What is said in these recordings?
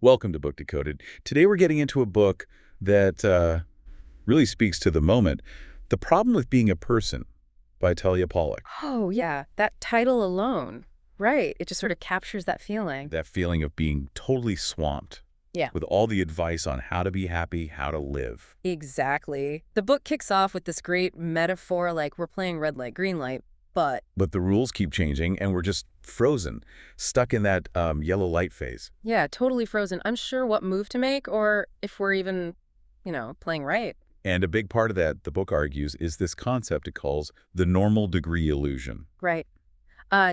Welcome to Book Decoded. Today we're getting into a book that really speaks to the moment. The Problem with Being a Person by Talia Pollock. Oh, yeah, that title alone. Right, it just sort of captures that feeling. That feeling of being totally swamped Yeah, with all the advice on how to be happy, how to live. exactly. The book kicks off with this great metaphor like we're playing red light, green light, but But the rules keep changing and we're just frozen, stuck in that yellow light phase. yeah, totally frozen, unsure what move to make or if we're even, playing right. And a big part of that, the book argues, is this concept it calls the normal degree illusion. Right.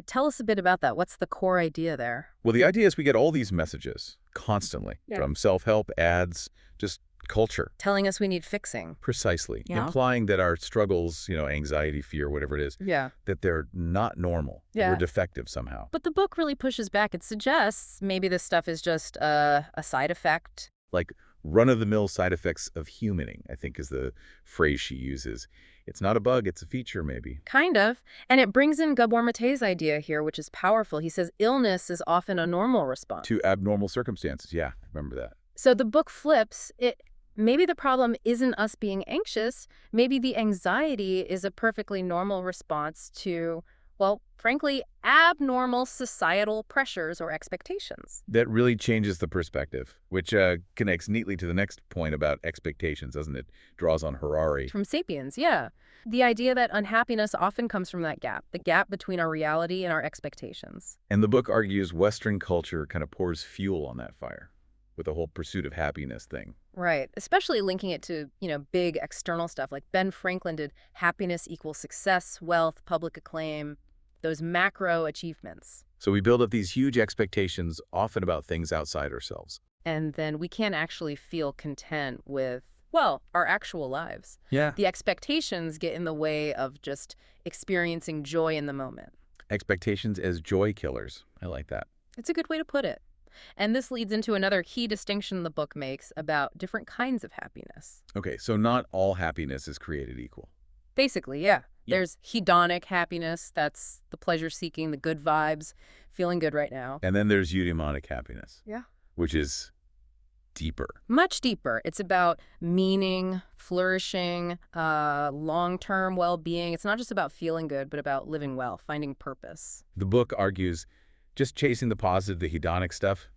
Tell us a bit about that. What's the core idea there? Well, the idea is we get all these messages constantly from self-help, ads, just culture. Telling us we need fixing. Precisely. Yeah. Implying that our struggles, anxiety, fear, whatever it is, Yeah. that they're not normal. Yeah. We're defective somehow. But the book really pushes back. It suggests maybe this stuff is just a side effect. Like run-of-the-mill side effects of humaning, I think is the phrase she uses. It's not a bug, it's a feature maybe. Kind of. And it brings in Gabor Mate's idea here, which is powerful. He says illness is often a normal response. To abnormal circumstances, yeah, remember that. So the book flips it. Maybe the problem isn't us being anxious. Maybe the anxiety is a perfectly normal response to, well, frankly, abnormal societal pressures or expectations. That really changes the perspective, which connects neatly to the next point about expectations, doesn't it? Draws on Harari. From Sapiens, yeah. The idea that unhappiness often comes from that gap, the gap between our reality and our expectations. And the book argues Western culture kind of pours fuel on that fire with the whole pursuit of happiness thing. Right. Especially linking it to, big external stuff. Like Ben Franklin did happiness equals success, wealth, public acclaim, those macro achievements. So we build up these huge expectations, often about things outside ourselves. And then we can't actually feel content with, well, our actual lives. Yeah. The expectations get in the way of just experiencing joy in the moment. Expectations as joy killers. I like that. It's a good way to put it. And this leads into another key distinction the book makes about different kinds of happiness. Okay, so not all happiness is created equal. Basically, yeah. There's hedonic happiness. That's the pleasure-seeking, the good vibes, feeling good right now. And then there's eudaimonic happiness. Yeah. Which is deeper. Much deeper. It's about meaning, flourishing, long-term well-being. It's not just about feeling good, but about living well, finding purpose. The book argues just chasing the positive, the hedonic stuff,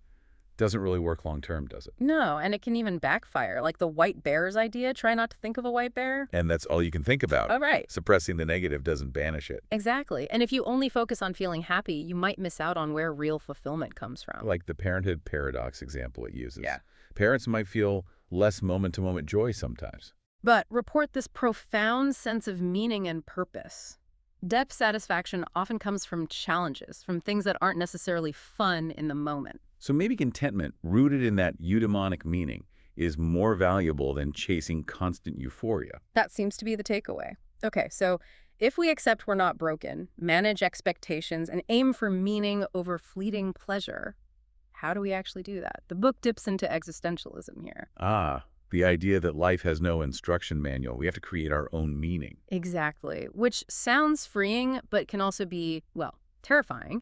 doesn't really work long-term, does it? No, and it can even backfire. Like the white bear's idea, try not to think of a white bear. And that's all you can think about. Oh, right. Suppressing the negative doesn't banish it. Exactly. And if you only focus on feeling happy, you might miss out on where real fulfillment comes from. Like the parenthood paradox example it uses. Yeah. Parents might feel less moment-to-moment joy sometimes. But report this profound sense of meaning and purpose. Depth satisfaction often comes from challenges, from things that aren't necessarily fun in the moment. So maybe contentment, rooted in that eudaimonic meaning, is more valuable than chasing constant euphoria. That seems to be the takeaway. Okay, so if we accept we're not broken, manage expectations, and aim for meaning over fleeting pleasure, how do we actually do that? The book dips into existentialism here. Ah, the idea that life has no instruction manual. We have to create our own meaning. Exactly, which sounds freeing, but can also be, well, terrifying.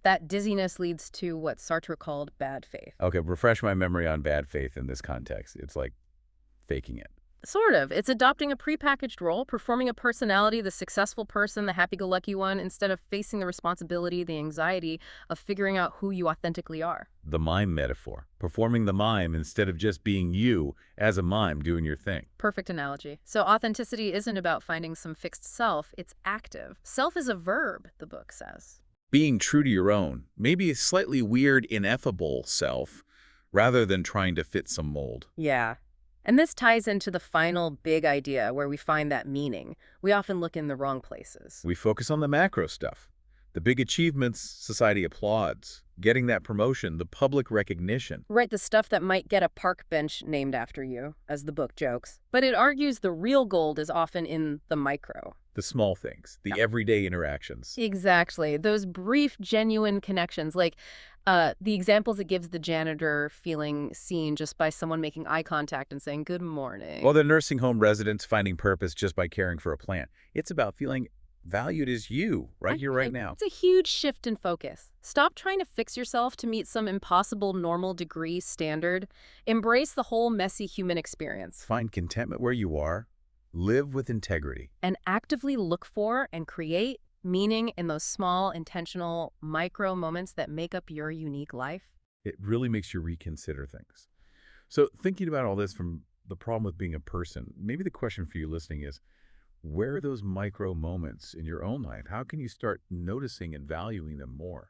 That dizziness leads to what Sartre called bad faith. Okay, refresh my memory on bad faith in this context. It's like faking it. Sort of. It's adopting a prepackaged role, performing a personality, the successful person, the happy-go-lucky one, instead of facing the responsibility, the anxiety of figuring out who you authentically are. The mime metaphor. Performing the mime instead of just being you as a mime doing your thing. Perfect analogy. So authenticity isn't about finding some fixed self, it's active. Self is a verb, the book says. Being true to your own, maybe a slightly weird, ineffable self, rather than trying to fit some mold. Yeah. And this ties into the final big idea where we find that meaning. We often look in the wrong places. We focus on the macro stuff. The big achievements society applauds. Getting that promotion, the public recognition. Right, the stuff that might get a park bench named after you, as the book jokes. But it argues the real gold is often in the micro. The small things, the everyday interactions. Exactly. Those brief, genuine connections, like the examples it gives the janitor feeling seen just by someone making eye contact and saying, good morning. Or the nursing home residents finding purpose just by caring for a plant. It's about feeling valued as you, right here, right Right. now. It's a huge shift in focus. Stop trying to fix yourself to meet some impossible normal degree standard. Embrace the whole messy human experience. Find contentment where you are. Live with integrity. And actively look for and create meaning in those small, intentional, micro moments that make up your unique life. It really makes you reconsider things. So thinking about all this from the problem with being a person, maybe the question for you listening is, where are those micro moments in your own life? How can you start noticing and valuing them more?